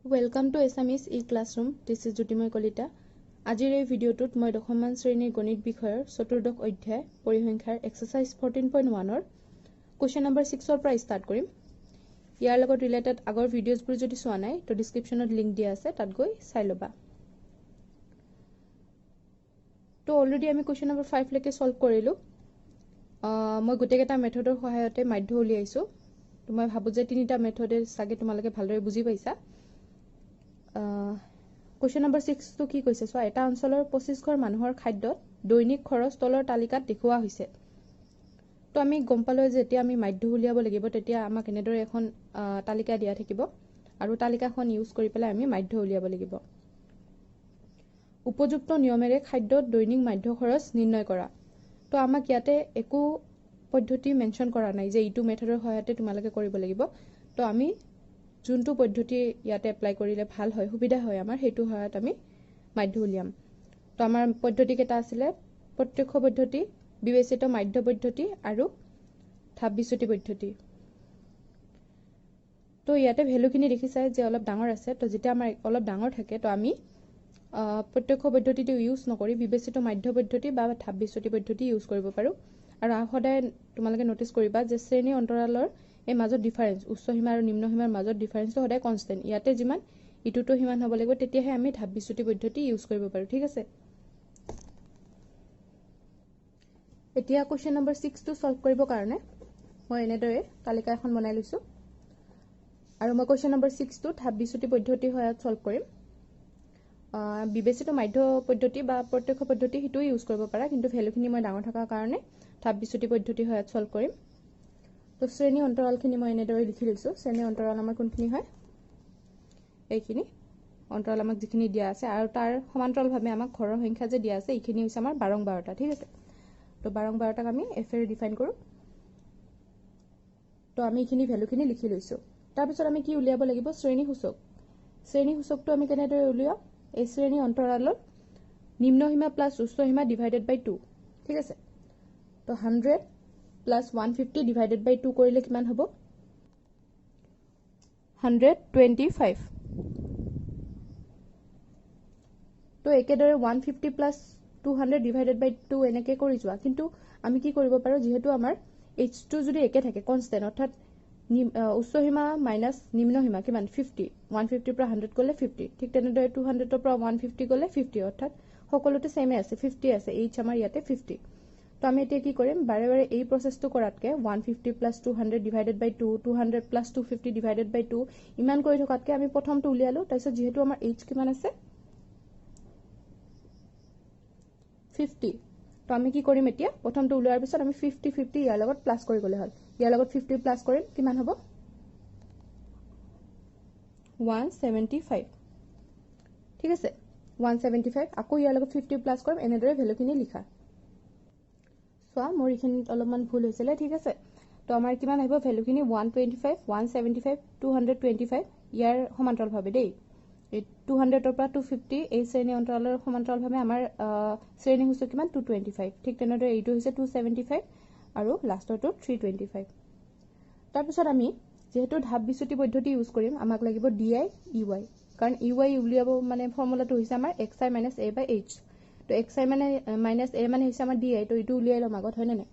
Welcome to Assamese e-classroom. This is Jyotimay Kolita. আজিৰ এই ভিডিঅ'টোত মই দশমমান শ্ৰেণীৰ গণিত বিষয়ৰ চতুৰ্দশ অধ্যায় পৰিসংখ্যাৰ এক্সাৰসাইজ 14.1ৰ কোৱেশ্চন নম্বৰ 6ৰ পৰা ষ্টাৰ্ট কৰিম। ইয়াৰ লগত ৰিলেটেড আগৰ ভিডিঅ'ছবোৰ যদি চোৱা নাই তো ডেসক্ৰিপচনত লিংক দিয়া আছে, তাত গৈ চাই ল'বা। তো অলৰেডি আমি কোৱেশ্চন নম্বৰ 5 লৈকে সলভ কৰিলো। মই গোটেইকেইটা মেথডৰ সহায়তে মাধ্য উলিয়াইছো। তো মই ভাবো যে তিনিটা মেথডে সাগে তোমালোকে ভালদৰে বুজি পাইছা। কোৱেশ্চন নম্বৰ 6 তো কি কৈছে সো এটা অঞ্চলৰ 25 ঘৰ মানুহৰ খাদ্যত দৈনিক খৰচ তলৰ তালিকাত দেখুওৱা হৈছে। তো আমি গম পালো যে যেতিয়া আমি মাধ্য উলিয়াব লাগিব তেতিয়া আমাক এনেদৰে এখন তালিকা দিয়া থাকিব আৰু তালিকাখন ইউজ কৰি পেলাই আমি মাধ্য উলিয়াব লাগিব। উপযুক্ত নিয়মেৰে খাদ্যত দৈনিক মাধ্য খৰচ নিৰ্ণয় কৰা। তো আমাক ইয়াতে একো পদ্ধতি মেনশন কৰা নাই যে এইটো মেথডৰ সহায়তে তোমালোকে কৰিব লাগিব। তো আমি যোনটো পদ্ধতি ইয়াতে এপ্লাই কৰিলে ভাল হয় সুবিধা হয় আমাৰ হেতু সহায়ত আমি মাধ্য উলিয়াম। তো আমাৰ পদ্ধতি কেটা আছিলে প্ৰত্যক্ষ পদ্ধতি, বিবেচিত মাধ্য পদ্ধতি আৰু ধাপ বিচ্যুতি পদ্ধতি। তো ইয়াতে ভ্যালুখিনি দেখিছাই যে অলপ ডাঙৰ আছে। তো যেতিয়া আমাৰ অলপ ডাঙৰ থাকে তো আমি প্ৰত্যক্ষ পদ্ধতিটো ইউজ নকৰি বিবেচিত মাধ্য পদ্ধতি বা ধাপ বিচ্যুতি পদ্ধতি ইউজ কৰিব পাৰো। আৰু সদায় তোমালোকে নোটিস কৰিবা যে শ্ৰেণী অন্তৰালৰ এই মাজত ডিফাৰেন্স উচ্চ সীমা আৰু নিম্ন সীমাৰ মাজত ডিফাৰেন্সটো সদায় কনস্ট্যান্ট। ইয়াতে যিমান ইটোটো সীমান হ'ব লাগিব তেতিয়াহে আমি ধাপ বিচ্যুতি পদ্ধতি ইউজ কৰিব পাৰো, ঠিক আছে। এতিয়া কোৱেশ্চন নম্বৰ 6 টো সলভ কৰিবৰ কাৰণে মই এনেদৰে তালিকা এখন বনাই লৈছো আৰু মই কোৱেশ্চন নম্বৰ 6 টো ধাপ বিচ্যুতি পদ্ধতিৰ সহায়ত সলভ কৰিম। বিবেচিত মাধ্য পদ্ধতি বা প্ৰত্যক্ষ পদ্ধতি হিটো ইউজ কৰিব পাৰা, কিন্তু ভ্যালুখিনি মই ডাঙৰ থকাৰ কাৰণে ধাপ বিচ্যুতি পদ্ধতিৰ সহায়ত সলভ কৰিম। তো শ্ৰেণী অন্তৰালখিনি মই এনেদৰে লিখি লৈছো। শ্ৰেণী অন্তৰাল আমাৰ কোনখিনি হয় এইখিনি অন্তৰাল আমাক যিখিনি দিয়া আছে আৰু তাৰ সমান্তৰালভাৱে আমাক ঘৰৰ সংখ্যা যে দিয়া আছে এইখিনি হৈছে আমাৰ 12 12টা, ঠিক আছে। তো 12 12টাক আমি এফ এৰে ডিফাইন কৰো। তো আমি এইখিনি ভ্যালুখিনি লিখি লৈছো। তাৰ পিছত আমি কি উলিয়াব লাগিব শ্ৰেণী সূচক। শ্ৰেণী সূচকটো আমি কেনেদৰে উলিয়াম এই শ্ৰেণী অন্তৰালৰ নিম্ন সীমা প্লাস উচ্চ সীমা ডিভাইডেড বাই 2, ঠিক আছে। তো 100 প্লাস 150 ডিভাইডেড বাই 2 কৰিলে কিমান হ'ব 125। তো একেদৰে 150 প্লাস 200 ডিভাইডেড বাই 2 এনেকে কৰি যোৱা। কিন্তু আমি কি কৰিব পাৰো যেহেতু আমাৰ h2 যদি একে থাকে কনস্ট্যান্ট অৰ্থাৎ উচ্চ সীমা মাইনাস নিম্ন সীমা কিমান 50, 150 পৰা 100 গলে 50, ঠিক তেনেদৰে 200 পৰা 150 গলে 50 অৰ্থাৎ সকলোতে সেমে আছে 50 আছে, h আমাৰ ইয়াতে 50। তো আমি এতিয়া কি কৰিম বাৰে বাৰে এই প্ৰসেসটো কৰাতকে 150 প্লাস 200 ডিভাইডেড বাই 2, 200 প্লাস 250 ডিভাইডেড বাই 2 ইমান কৰি থকাতকে আমি প্ৰথমটো উলিয়ালো। তাৰপিছত যেহেতু আমাৰ h কিমান আছে 50, তো আমি কি কৰিম এতিয়া প্ৰথমটো উলিয়াৰ পিছত আমি 50 50 ইয়াৰ লগত প্লাস কৰি গলে হল। ইয়াৰ লগত 50 প্লাস কৰিম কিমান হ'ব 175, ঠিক আছে 175। আকৌ ইয়াৰ লগত 50 প্লাস কৰিম এনেদৰে ভ্যালুখিনি লিখা। সোয়া মোৰ এইখিনিত অলপমান ভুল হৈছিলে, ঠিক আছে। তো আমাৰ কিমান আহিব ভ্যালুখিনি 125 175 225 ইয়াৰ সমান্তৰালভাৱে দেই। 200 ৰ পৰা 250 এই শ্ৰেণী অন্তৰালৰ সমান্তৰালভাৱে আমাৰ শ্ৰেণী সূচক কিমান 225, ঠিক তেনেদৰে এইটো হৈছে 275 আৰু লাষ্টৰটো 325। তাৰ পিছত আমি যেহেতু ধাপ বিচ্যুতি পদ্ধতি ইউজ কৰিম আমাক লাগিব di ey, কাৰণ ey উলিয়াব মানে ফৰ্মুলাটো হৈছে আমাৰ xi - a / h। তো xi - a মানে হৈছে আমাৰ di, তো ইটো উলিয়াই লম আগত হয় না।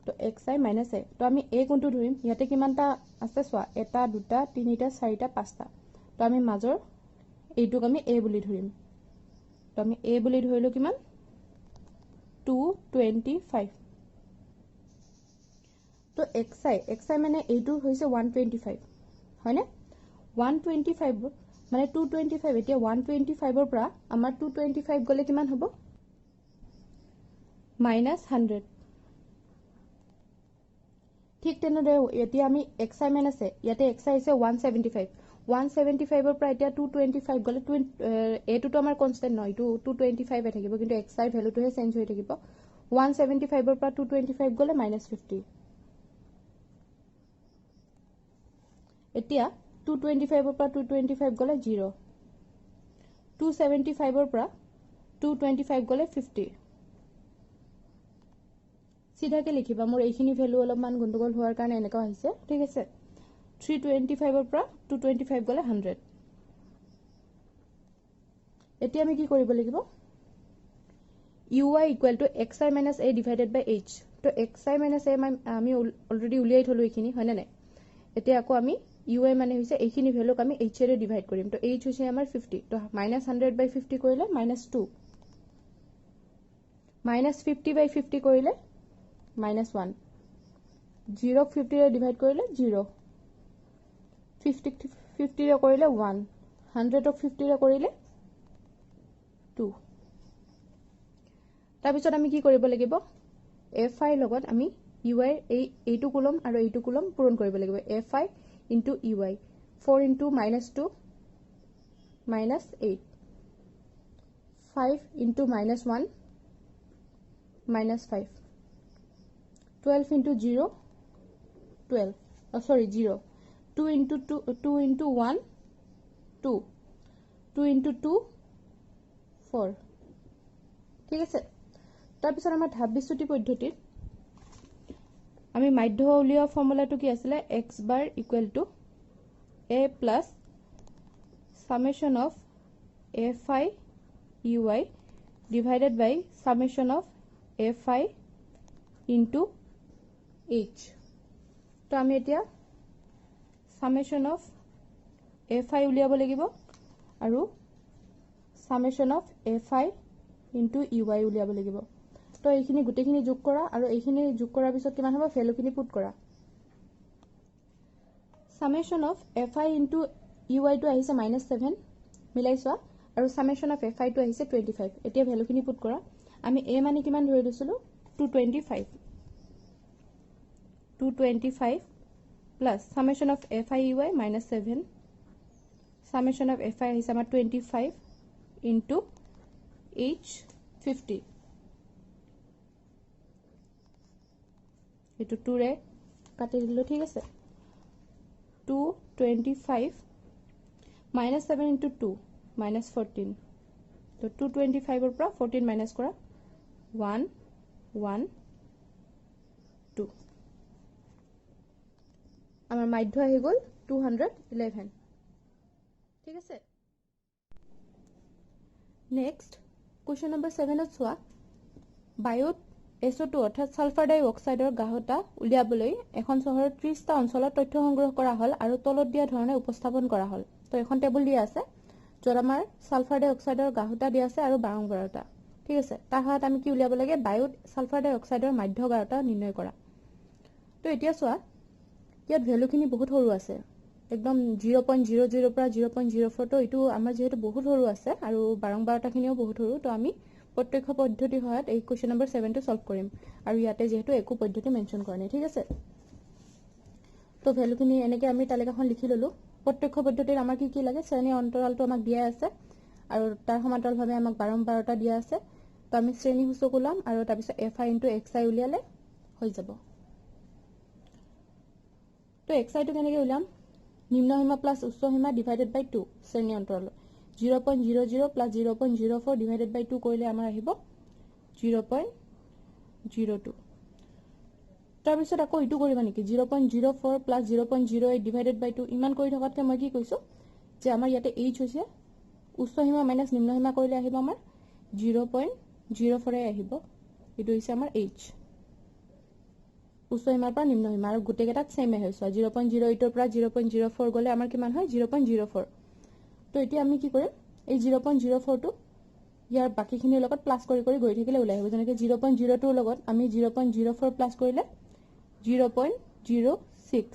তো xi - a, তো আমি a কোনটো ধৰিম ইয়াতে কিমানটা আছে সোয়া 1 2 3 4 5টা। তো আমি মাজৰ এইটোক আমি a বুলি ধৰিম। তো আমি a বুলি ধৰিলো কিমান 225। তো xi মানে এইটো হৈছে 125 হয় না 125 মানে 225। এতিয়া 125 ৰ পৰা আমাৰ 225 গলে কিমান হ'ব -100, ঠিক তেনেদৰে এতিয়া আমি xi মাইনাস a ইয়াতে xi হৈছে 175 175 ৰ পৰা এতিয়া 225 গলে a টো আমাৰ কনস্ট্যান্ট নহয়, ইটো 225 এ থাকিব, কিন্তু xi ভ্যালুটোহে চেঞ্জ হৈ থাকিব। 175 ৰ পৰা 225 গলে -50। এতিয়া 225 ৰ পৰা 225 গলে 0, 275 ৰ পৰা 225 গলে 50। সিধাকে লিখিবা, মোৰ এইখিনি ভ্যালু অলপমান গণ্ডগোল হোৱাৰ কাৰণে এনেকা হৈছে, ঠিক আছে। 325 ৰ পৰা 225 গলে 100। এতিয়া আমি কি কৰিব লাগিব ui equal to xi minus a divided by h তো xi minus a আমি অলৰেডি উলিয়াই থলো এইখিনি হয় না নাই এতিয়া আকৌ আমি ui মানে হৈছে এইখিনি ভ্যালুক আমি h এৰে ডিভাইড কৰিম তো h হৈছে আমাৰ 50 তো -100/50 কৰিলে -2 -50/50 কৰিলে -1 0 50 ৰে ডিভাইড কৰিলে 0 50 ৰে কৰিলে 1 100 ক 50 ৰে কৰিলে 2 তাৰ পিছত আমি কি কৰিব লাগিব fi লগত আমি ui এইটো কলম আৰু এইটো কলম পূৰণ কৰিব লাগিব fi into ui 4 into -2 -8 5 into -1 -5 12 into 0 12 oh sorry 0 2 into 2 into 1 2 2 into 2 4 ঠিক আছে তাৰ পিছত আমাৰ ধাপ বিচ্যুতি পদ্ধতিত আমি মাধ্য উলিওৱা ফৰ্মুলাটো কি আছিল x bar equal to a plus summation of fi ui divided by summation of fi into h তো আমি এতিয়া summation of fi উলিয়াব লাগিব আৰু summation of fi into ui উলিয়াব লাগিব তো এইখিনি গুটেখিনি যোগ কৰা আৰু এইখিনি যোগ কৰাৰ পিছত কিমান হ'ব ভ্যালুখিনি পুট কৰা summation of fi into ui টো আহিছে -7 মিলাই চোৱা আৰু summation of fi টো আহিছে 25 এতিয়া ভ্যালুখিনি পুট কৰা আমি a মানে কিমান ধৰি দিছিলো 225 plus summation of fi ui -7 summation of fi আহিছে আমাৰ 25 into h 50 এটো 2 ৰে কাটি দিলো ঠিক আছে 225 -7 into 2 -14 তো 225 ৰ পৰা 14 মাইনাস কৰা 1 1 2 আমাৰ মাধ্য আহি গল 211 ঠিক আছে নেক্সট কোৱেশ্চন নম্বৰ 7 ত চোৱা বায়ুত SO2 অৰ্থাৎ সালফাৰ ডাই অক্সাইডৰ গাঢ়তা উলিয়াবলৈ এখন চহৰৰ 30টা অঞ্চলত তথ্য সংগ্ৰহ কৰা হল আৰু তলত দিয়া ধৰণে উপস্থাপন কৰা হল তো এখন টেবুল দিয়া আছে যত আমাৰ সালফাৰ ডাই অক্সাইডৰ গাঢ়তা দিয়া আছে আৰু বাৰম্বাৰতা ঠিক আছে তাৰ হাত আমি কি উলিয়াব লাগে বায়ুত সালফাৰ ডাই অক্সাইডৰ মাধ্য গাঢ়তা নিৰ্ণয় কৰা তো এতিয়া চোৱা ইয়াত ভ্যালুখিনি বহুত সৰু আছে একদম 0.00 পৰা 0.04 তো এটো আমাৰ যেহেতু বহুত সৰু আছে আৰু বাৰম্বাৰতাখিনিও বহুত সৰু তো আমি প্ৰত্যক্ষ পদ্ধতি হয়ত এই কোৱেশ্চন নম্বৰ 7 টো সলভ কৰিম আৰু ইয়াতে যেহেতু একো পদ্ধতি মেনশন কৰা নাই ঠিক আছে তো ভ্যালুখিনি এনেকে আমি তালিকাখন লিখি ললো প্ৰত্যক্ষ পদ্ধতিৰ আমাৰ কি কি লাগে শ্ৰেণী অন্তৰালটো আমাক দিয়া আছে আৰু তাৰ সমান্তৰালভাৱে আমাক বাৰম্বাৰতা দিয়া আছে তো আমি শ্ৰেণী সূচক উলাম আৰু তাৰ পিছত fi into xi উলিয়ালে হৈ যাব তো xi টো কেনেকৈ উলাম নিম্ন সীমা প্লাস উচ্চ সীমা ডিভাইডেড বাই 2 শ্ৰেণী অন্তৰাল 0.00 plus 0.04 divided by 2 কৰিলে আমাৰ আহিব 0.02 তাৰ পিছত আকৌ ইটো কৰিবা নেকি 0.04 plus 0.08 divided by 2 ইমান কৰি থকাতকে মই কি কৈছো যে আমাৰ ইয়াতে h হৈছে উচ্চ সীমা মাইনাস নিম্ন সীমা কৰিলে আহিব আমাৰ 0.04 এ আহিব ইটো হৈছে আমাৰ h উচ্চ সীমাৰ পৰা নিম্ন সীমা আৰু গুটেকেটাত সেম হৈছে 0.08 ৰ পৰা 0.04 গলে আমাৰ কিমান হয় 0.04 তো এতিয়া আমি কি কৰিম এই 0.04 টো ইয়াৰ বাকিখিনিৰ লগত প্লাস কৰি কৰি গৈ থাকিলে ওলাই আহিব যেনেকৈ 0.02 ৰ লগত আমি 0.04 প্লাস কৰিলে 0.06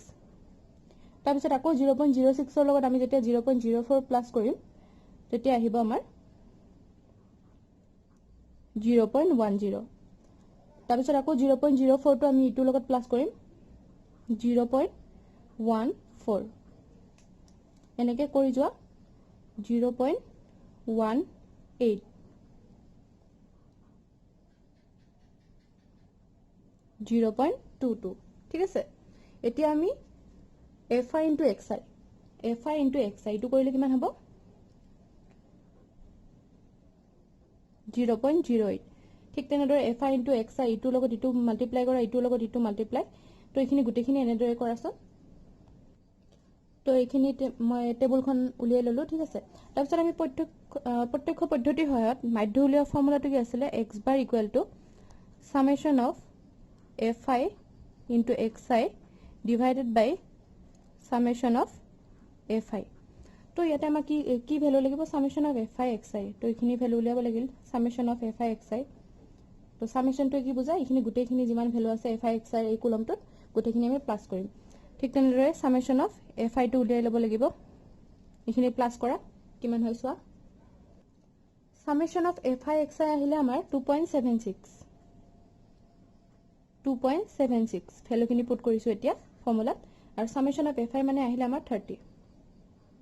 তাৰ পিছত আকৌ 0.06 ৰ লগত আমি যেতিয়া 0.04 প্লাস কৰিম তেতিয়া আহিব আমাৰ 0.10 তাৰ পিছত আকৌ 0.04 টো আমি ইটোৰ লগত প্লাস কৰিম 0.14 এনেকৈ কৰি যোৱা 0.18 0.22 ঠিক আছে এতিয়া আমি fi into xi ইটো কৰিলে কিমান হ'ব 0.08 ঠিক তেনেদৰে fi into xi ইটোৰ লগত ইটো মাল্টিপ্লাই কৰা ইটোৰ লগত ইটো মাল্টিপ্লাই তো এইখিনি গুটেখিনি এনেদৰে কৰাছ তো তো এইখিনি মই টেবুলখন উলিয়াই ললো ঠিক আছে তাৰপিছত আমি প্ৰত্যক্ষ পদ্ধতিৰ সহায়ত মাধ্য উলিওৱা ফৰ্মুলাটো কি আছিল x bar equal to summation of fi into xi divided by summation of fi তো ইয়াতে আমাক কি ভ্যালু লাগিব summation of fi xi তো এইখিনি ভ্যালু উলিয়াব লাগিল summation of fi xi তো summation তো কি বুজায় এইখিনি গুটেইখিনি যিমান ভ্যালু আছে fi xi এই কলমটোত গুটেইখিনি আমি প্লাস কৰিম ঠিক তেনেদৰে summation of fi টো উলিয়াই লব লাগিব এইখিনি প্লাস কৰা কিমান হয় সোৱা summation of fi xi আহিলে আমাৰ 2.76 ভ্যালুখিনি পুট কৰিছো এতিয়া ফৰ্মুলাত আৰু summation of fi মানে আহিলে আমাৰ 30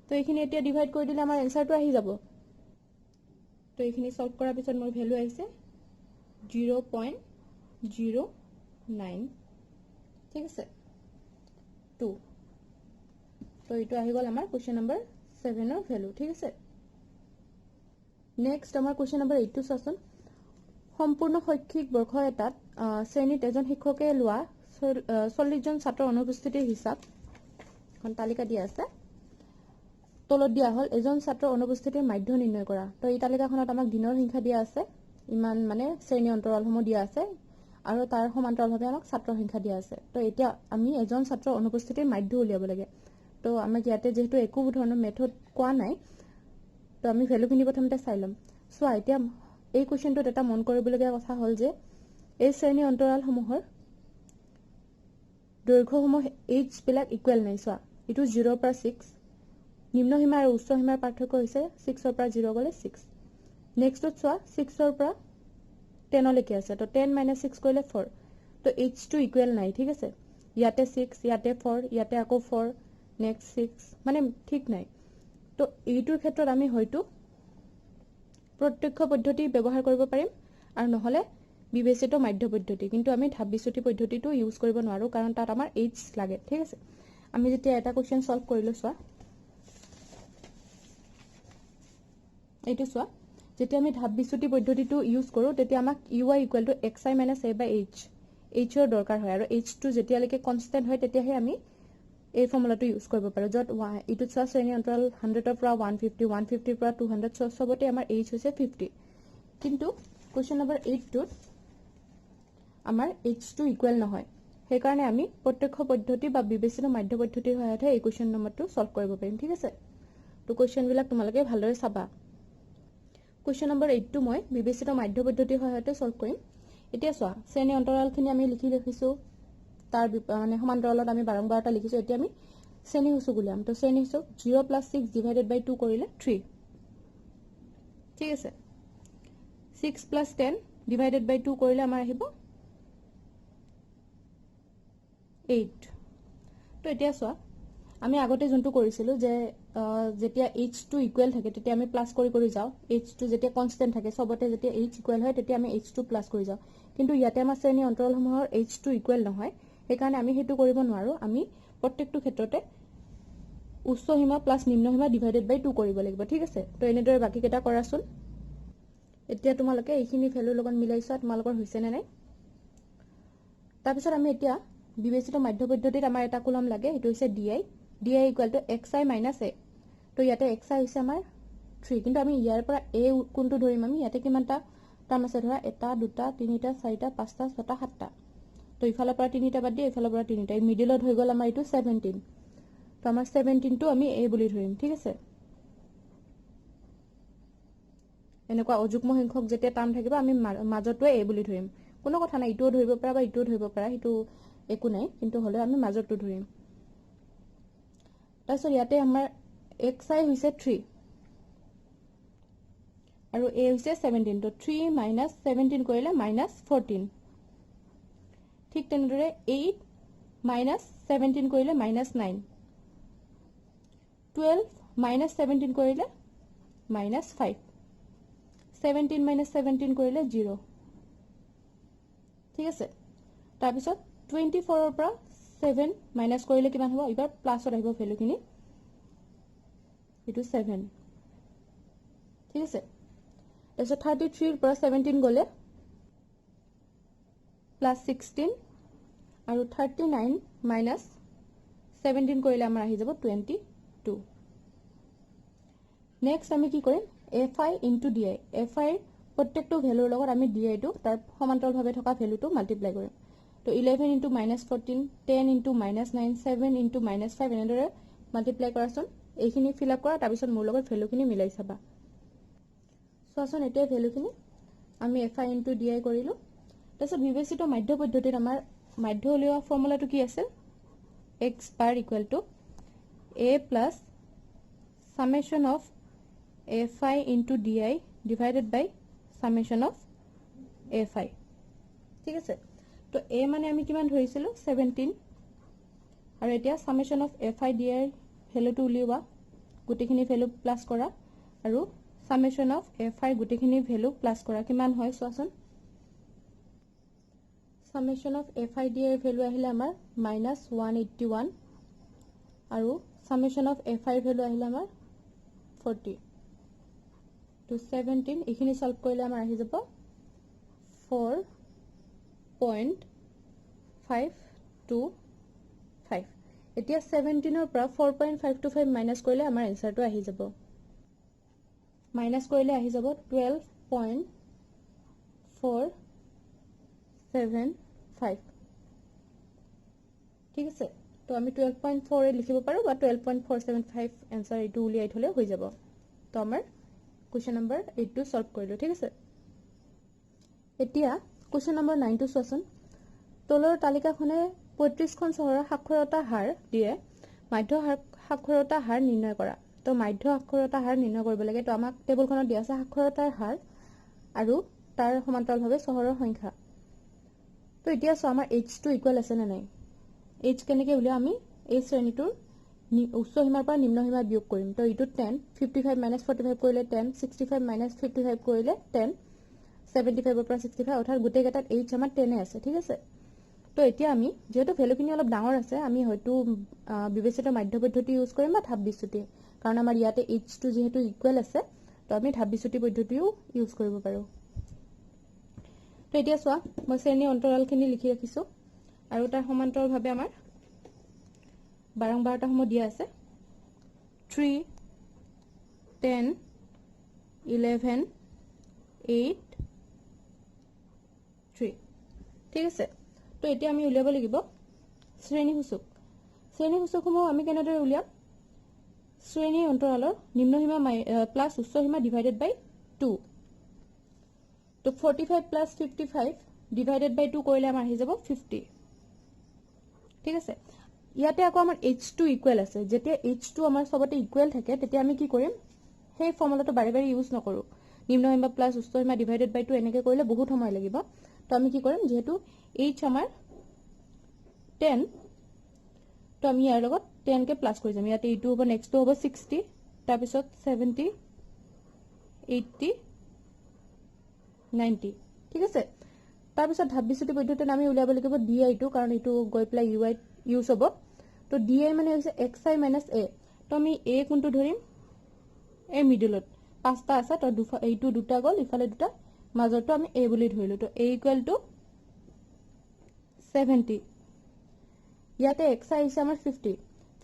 তো এইখিনি এতিয়া ডিভাইড কৰি দিলে আমাৰ এনসাৰটো আহি যাব তো এইখিনি সলভ কৰাৰ পিছত মোৰ ভ্যালু আহিছে 0.09 ঠিক আছে 2 তো এইটো আহি গল আমাৰ কোৱেশ্চন নম্বৰ 7 ৰ ভ্যালু ঠিক আছে নেক্সট আমাৰ কোৱেশ্চন নম্বৰ 8 টো চাচোন সম্পূৰ্ণ শৈক্ষিক বৰ্ষ এটাত শ্ৰেণীত এজন শিক্ষকে লোৱা 40 জন ছাত্ৰৰ অনুপস্থিতিৰ হিচাপ এখন তালিকা দিয়া আছে তলত দিয়া হল এজন ছাত্ৰৰ অনুপস্থিতিৰ মাধ্য নিৰ্ণয় কৰা তো এই তালিকাখনত আমাক দিনৰ সংখ্যা দিয়া আছে ইমান মানে শ্ৰেণী অন্তৰালসমূহ দিয়া আছে আৰু তাৰ সমান্তৰালভাৱে আমাক ছাত্ৰৰ সংখ্যা দিয়া আছে তো এতিয়া আমি এজন ছাত্ৰৰ অনুপস্থিতিৰ মাধ্য উলিয়াব লাগে তো আমাক ইয়াতে যেহেতু একো ধৰণৰ মেথড কোৱা নাই তো আমি ভ্যালুখিনি প্ৰথমতে চাই লম সোৱা এতিয়া এই কোৱেশ্চনটোত এটা মন কৰিবলগীয়া কথা হল যে এই শ্ৰেণী অন্তৰালসমূহৰ দৈৰ্ঘ্যসমূহ h বিলাক ইকুৱেল নাই সোৱা ইটো 0 পৰা 6 নিম্ন সীমা আৰু উচ্চ সীমাৰ পাৰ্থক্য হৈছে 6 ৰ পৰা 0 গলে 6 নেক্সটত সোৱা 6 ৰ পৰা 10 লৈকে আছে তো 10 - 6 কৰিলে 4 তো h টো ইকুৱেল নাই ঠিক আছে ইয়াতে 6 ইয়াতে 4 ইয়াতে আকৌ 4 নেক্সট 6 মানে ঠিক নাই তো এইটোৰ ক্ষেত্ৰত আমি হয়তো প্ৰত্যক্ষ পদ্ধতি ব্যৱহাৰ কৰিব পাৰিম আৰু নহলে বিবেচিত মাধ্য পদ্ধতি কিন্তু আমি ধাপ বিচ্যুতি পদ্ধতিটো ইউজ কৰিব নোৱাৰো কাৰণ তাত আমাৰ h লাগে ঠিক আছে আমি যেতিয়া এটা কোৱেশ্চন সলভ কৰিলো সোৱা এইটো সোৱা যেতিয়া আমি ধাপ বিচ্যুতি পদ্ধতিটো ইউজ কৰো তেতিয়া আমাক ui = xi - a/h h ৰ দৰকাৰ হয় আৰু h টো যেতিয়ালৈকে কনস্ট্যান্ট হয় তেতিয়াহে আমি এই ফৰ্মুলাটো ইউজ কৰিব পাৰো যত ইটো সোৱা শ্ৰেণী অন্তৰাল 100 ৰ পৰা 150 150 ৰ পৰা 200 সবতে আমাৰ h হৈছে 50 কিন্তু কোৱেশ্চন নম্বৰ 8 টোত আমাৰ h টো ইকুৱেল নহয় সেই কাৰণে আমি প্ৰত্যক্ষ পদ্ধতি বা বিবেচিত মাধ্য পদ্ধতিৰ সহায়তহে এই কোৱেশ্চন নম্বৰটো সলভ কৰিব পাৰিম ঠিক আছে তো কোৱেশ্চন বিলাক তোমালোকে ভালদৰে চাবা কোৱেশ্চন নম্বৰ 8 টো মই বিবেচিত মাধ্য পদ্ধতিৰ সহায়তে সলভ কৰিম এতিয়া সোৱা শ্ৰেণী অন্তৰালখিনি আমি লিখিছো তাৰ মানে সমান্তৰালত আমি বাৰংবাৰটা লিখিছো এতিয়া আমি শ্ৰেণী সূচক উলিয়াম তো শ্ৰেণী সূচক 0 + 6 / 2 কৰিলে 3 ঠিক আছে 6 + 10 / 2 কৰিলে আমাৰ আহিব 8 তো এতিয়া সোৱা আমি আগতে যোনটো কৰিছিলো যে যেতিয়া h টো ইকুৱেল থাকে তেতিয়া আমি প্লাস কৰি যাও h টো যেতিয়া কনস্ট্যান্ট থাকে সবতে যেতিয়া h ইকুৱেল হয় তেতিয়া আমি h টো প্লাস কৰি যাও কিন্তু ইয়াতে আমাৰ শ্ৰেণী অন্তৰালসমূহৰ h টো ইকুৱেল নহয় সেই কাৰণে আমি হেতু কৰিব নোৱাৰো আমি প্ৰত্যেকটো ক্ষেত্ৰতে উচ্চ সীমা প্লাস নিম্ন সীমা / 2 কৰিব লাগিব ঠিক আছে তো এনেদৰে বাকি কেটা কৰাচোন এতিয়া তোমালোকে এইখিনি ভ্যালুৰ লগত মিলাইছা তোমালোকৰ হৈছে নে নাই তাৰ পিছত আমি এতিয়া বিবেচিত মাধ্য পদ্ধতিত আমাৰ এটা কলম লাগে এটো হৈছে di = xi - a তো ইয়াতে xi হৈছে আমাৰ 3 কিন্তু আমি ইয়াৰ পৰা a কোনটো ধৰিম আমি ইয়াতে কিমানটা টাৰ্ম আছে ধৰা এটা দুটা তিনিটা চাৰিটা পাঁচটা ছটা সাতটা তো ইফালৰ পৰা তিনিটা বাদ দিয়ে ইফালৰ পৰা তিনিটা মিডলত হৈ গল আমাৰ এটো 17 তো আমাৰ 17 টো আমি a বুলি ধৰিম ঠিক আছে এনেকুৱা অযুগ্ম সংখ্যক যেতিয়া টাৰ্ম থাকিব আমি মাজৰটোৱে a বুলি ধৰিম কোনো কথা নাই ইটোও ধৰিব পাৰা বা ইটোও ধৰিব পাৰা হিটো একো নাই কিন্তু হলে আমি মাজৰটো ধৰিম তাৰছত ইয়াতে আমাৰ xi হৈছে 3 আৰু a হৈছে 17 তো 3 - 17 কৰিলে -14 ঠিক তেনেদৰে 8 - 17 কৰিলে -9 12 - 17 কৰিলে -5 17 - 17 কৰিলে 0 ঠিক আছে তাৰ পিছত 24 ৰ পৰা 7 মাইনাস কৰিলে কিমান হ'ব এবাৰ প্লাসত আহিব ভ্যালুখিনি এটো 7 ঠিক আছে তাৰপিছত 33 ৰ পৰা 17 গলে +16 আৰু 39 - 17 কৰিলে আমাৰ আহি যাব 24 2 নেক্সট আমি কি কৰিম fi into di fi প্ৰত্যেকটো ভ্যালুৰ লগত আমি di টো তাৰ সমান্তৰালভাৱে থকা ভ্যালুটো মাল্টিপ্লাই কৰিম তো 11 into -14 10 into -9 7 into -5 এনেদৰে মাল্টিপ্লাই কৰাচোন এইখিনি ফিল আপ কৰা তাৰ পিছত মোৰ লগত ভ্যালুখিনি মিলাই চাবা চোৱাচোন এতিয়া ভ্যালুখিনি আমি fi into di কৰিলো তাৰপিছত বিবেচিত মাধ্য পদ্ধতিত আমাৰ মাধ্য উলিওৱা ফৰ্মুলাটো কি আছে x bar equal to a plus summation of fi into di divided by summation of fi ঠিক আছে তো a মানে আমি কিমান ধৰিছিলো 17 আৰু এতিয়া summation of fi di ভ্যালুটো উলিওৱা গুটিখিনি ভ্যালু প্লাস কৰা আৰু summation of fi গুটিখিনি ভ্যালু প্লাস কৰা কিমান হয় চোৱাচোন summation of fi di value আহিলে আমাৰ -181 আৰু summation of fi ভ্যালু আহিলে আমাৰ 40 to 17 এইখিনি সলভ কৰিলে আমাৰ আহি যাব 4.525 এতিয়া 17 ৰ পৰা 4.525 মাইনাস কৰিলে আমাৰ আনসাৰটো আহি যাব মাইনাস কৰিলে আহি যাব 12.475 ঠিক আছে তো আমি 12.4 এ লিখিব পাৰো বা 12.475 आंसर এটো উলিয়াই থলে হৈ যাব তো আমাৰ কোৱেশ্চন নম্বৰ 8 টো সলভ কৰিলো ঠিক আছে এতিয়া কোৱেশ্চন নম্বৰ 9 টো চোৱাচোন তলৰ তালিকাখনে 35খন চহৰৰ সাক্ষৰতা হাৰ দিয়ে মাধ্য সাক্ষৰতা হাৰ নিৰ্ণয় কৰা তো মাধ্য সাক্ষৰতা হাৰ নিৰ্ণয় কৰিব লাগে তো আমাক টেবুলখনত দিয়া আছে সাক্ষৰতাৰ হাৰ আৰু তাৰ সমান্তৰালভাৱে চহৰৰ সংখ্যা তো এতিয়া চোৱা আমাৰ h2 ইকুৱেল আছে নে নাই h কেনেকৈ উলিয়াম আমি এই শ্ৰেণীটোৰ উচ্চ সীমাৰ পৰা নিম্ন সীমা বিয়োগ কৰিম তো ইটো 10 55 45 কৰিলে 10 65 55 কৰিলে 10 75 পৰা 65 অৰ্থাৎ গুটেই কেটাত h আমাৰ 10 এ আছে ঠিক আছে তো এতিয়া আমি যেহেতু ভ্যালুখিনি অলপ ডাঙৰ আছে আমি হয়তো বিবেচিত মাধ্য পদ্ধতি ইউজ কৰিম বা ধাপ বিচ্যুতি কাৰণ আমাৰ ইয়াতে h2 যেহেতু ইকুৱেল আছে তো আমি ধাপ বিচ্যুতি পদ্ধতিও ইউজ কৰিব পাৰো তো এতিয়া চোৱা মই শ্ৰেণী অন্তৰালখিনি লিখি ৰাখিছো আৰু তাৰ সমান্তৰালভাৱে আমাৰ বাৰংবাৰটা সময় দিয়া আছে 3 10 11 8 3 ঠিক আছে তো এতিয়া আমি উলিয়াব লাগিব শ্ৰেণীসূচক শ্ৰেণীসূচকসমূহ আমি কেনেদৰে উলিয়াম শ্ৰেণী অন্তৰালৰ নিম্ন সীমা প্লাস উচ্চ সীমা ডিভাইডেড বাই 2 তো 45 প্লাস 55 ডিভাইডেড বাই 2 কৰিলে আমাৰ আহি যাব 50 ঠিক আছে ইয়াতে আকৌ আমাৰ h2 ইকুৱেল আছে যেতিয়া h2 আমাৰ সবতে ইকুৱেল থাকে তেতিয়া আমি কি কৰিম সেই ফৰ্মুলাটো বাৰে বাৰে ইউজ নকৰো নিম্ন সীমা প্লাস উচ্চ সীমা ডিভাইডেড বাই 2 এনেকৈ কৰিলে বহুত সময় লাগিব তো আমি কি কৰিম যেহেতু h আমাৰ 10 তো আমি ইয়াৰ লগত 10 কে প্লাস কৰি যাম ইয়াতে ইটো হ'ব নেক্সটটো হ'ব 60 তাৰ পিছত 70 80 90 ঠিক আছে তাৰ পিছত ধাপ বিচ্যুতি পদ্ধতিত আমি উলিয়াব লাগিব di টো কাৰণ ইটো গৈ প্লাই ui ইউজ হ'ব তো di মানে হৈছে xi - a তো আমি a কোনটো ধৰিম a মিডলত পাঁচটা আছে তো এইটো দুটা গল ইফালে দুটা মাজৰটো আমি a বুলি ধৰিলো তো a ইকুৱেল টু 70 ইয়াতে xi হৈছে আমাৰ 50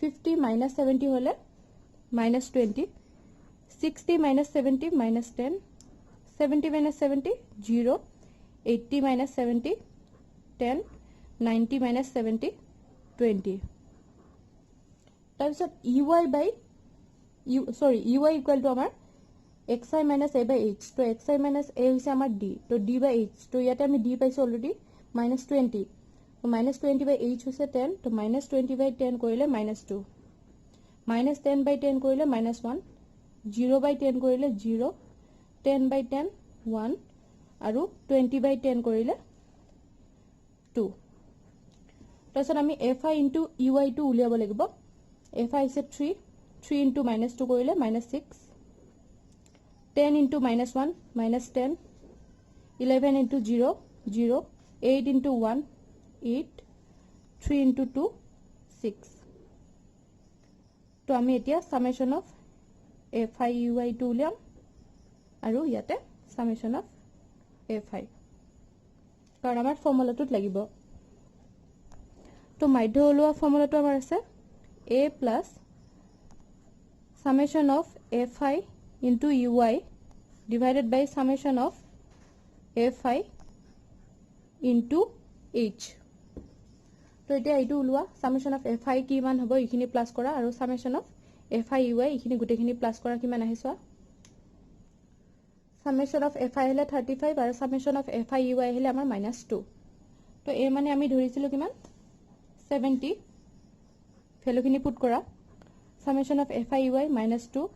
50 - 70 হলে -20 60 - 70 -10 70 - 70 0 80 - 70 10 90 - 70 20 তাৰপিছত ui by ui equal to আমাৰ xi minus a by h তো xi minus a হৈছে আমাৰ d তো d by h তো ইয়াতে আমি d পাইছো অলৰেডি -20 তো -20 by h হৈছে 10 তো -20 by 10 কৰিলে -2 -10 by 10 কৰিলে -1 0 by 10 কৰিলে 0 10 by 10 1 আৰু 20 by 10 কৰিলে 2 তাৰপিছত আমি fi into ui টো উলিয়াব লাগিব fi হৈছে 3 3 into -2 কৰিলে -6 10 into -1 -10 11 into 0 0 8 into 1 8 3 into 2 6 তো আমি এতিয়া summation of fi ui টো উলিয়াম আৰু ইয়াতে summation of fi কাৰণ আমাৰ ফৰ্মুলাটোত লাগিব তো মাধ্য ওলোৱা ফৰ্মুলাটো আমাৰ আছে a plus summation of fi into ui divided by summation of fi into h. তো এতিয়া এইটো উলোৱা summation of fi কিমান হ'ব ইখিনি প্লাস কৰা আৰু summation of fi ui ইখিনি গুটেখিনি প্লাস কৰা কিমান আহে চোৱা summation of fi হলে 35 আৰু summation of fi ui হলে আমাৰ -2 তো এই মানে আমি ধৰিছিলো কিমান 70 ভ্যালুখিনি পুট কৰা summation of fi ui -2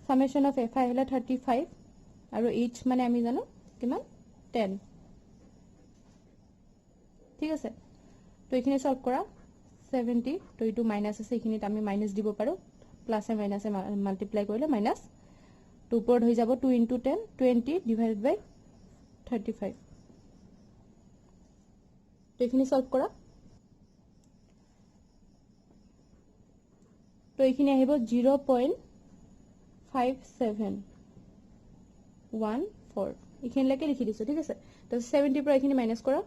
summation of fi হলে 35 আৰু h মানে আমি জানো কিমান 10 ঠিক আছে তো এখানে সলভ করা 70 তো এটো মাইনাস আছে এখানে আমি মাইনাস দিব পারো প্লাস এ মাইনাস এ মাল্টিপ্লাই করলে মাইনাস 2 উপর হয়ে যাব 2 * 10 20 ডিভাইডেড বাই 35 তো এখানে সলভ করা তো এখানে আহিব 0.5714 এখানে লেকে লিখি দিছো ঠিক আছে তো 70 পৰা এখানে মাইনাস কৰা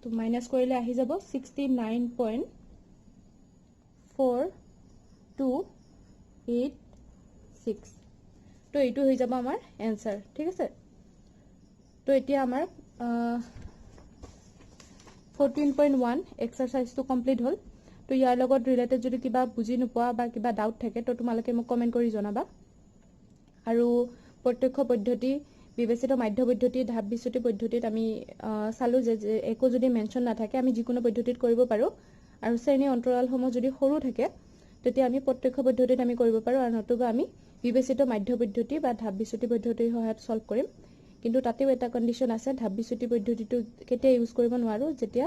তো মাইনাস কৰিলে আহি যাব 69.4286 তো এইটো হৈ যাব আমাৰ आंसर ঠিক আছে তো এতিয়া আমাৰ 14.1 এক্সাৰসাইজটো কমপ্লিট হল তো ইয়াৰ লগত ৰিলেটেড যদি কিবা বুজি নোপোৱা বা কিবা ডাউট থাকে তো তোমালোকে মোক কমেন্ট কৰি জনাবা আৰু প্ৰত্যক্ষ পদ্ধতি বিবেচিত মাধ্য পদ্ধতি ধাপ বিচ্যুতি পদ্ধতিত আমি চালু যে একো যদি মেনশন না থাকে আমি যিকোনো পদ্ধতিত কৰিব পাৰো আৰু শ্ৰেণী অন্তৰালসমূহ যদি সৰু থাকে তেতিয়া আমি প্ৰত্যক্ষ পদ্ধতিত আমি কৰিব পাৰো আৰু নতুবা আমি বিবেচিত মাধ্য পদ্ধতি বা ধাপ বিচ্যুতি পদ্ধতিৰ সহায়ত সলভ কৰিম কিন্তু তাতেও এটা কন্ডিশন আছে ধাপ বিচ্যুতি পদ্ধতিটো কেতিয়া ইউজ কৰিব নোৱাৰো যেতিয়া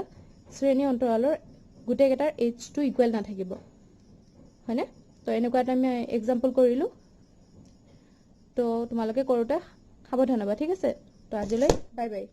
শ্ৰেণী অন্তৰালৰ গুটেকেটাৰ h টো ইকুৱেল না থাকিব হয়নে তো এনেকুৱাটা আমি एग्जांपल কৰিলো তো তোমালোকে কৰোতে সাবধান হবা ঠিক আছে তো আজিলৈ বাই বাই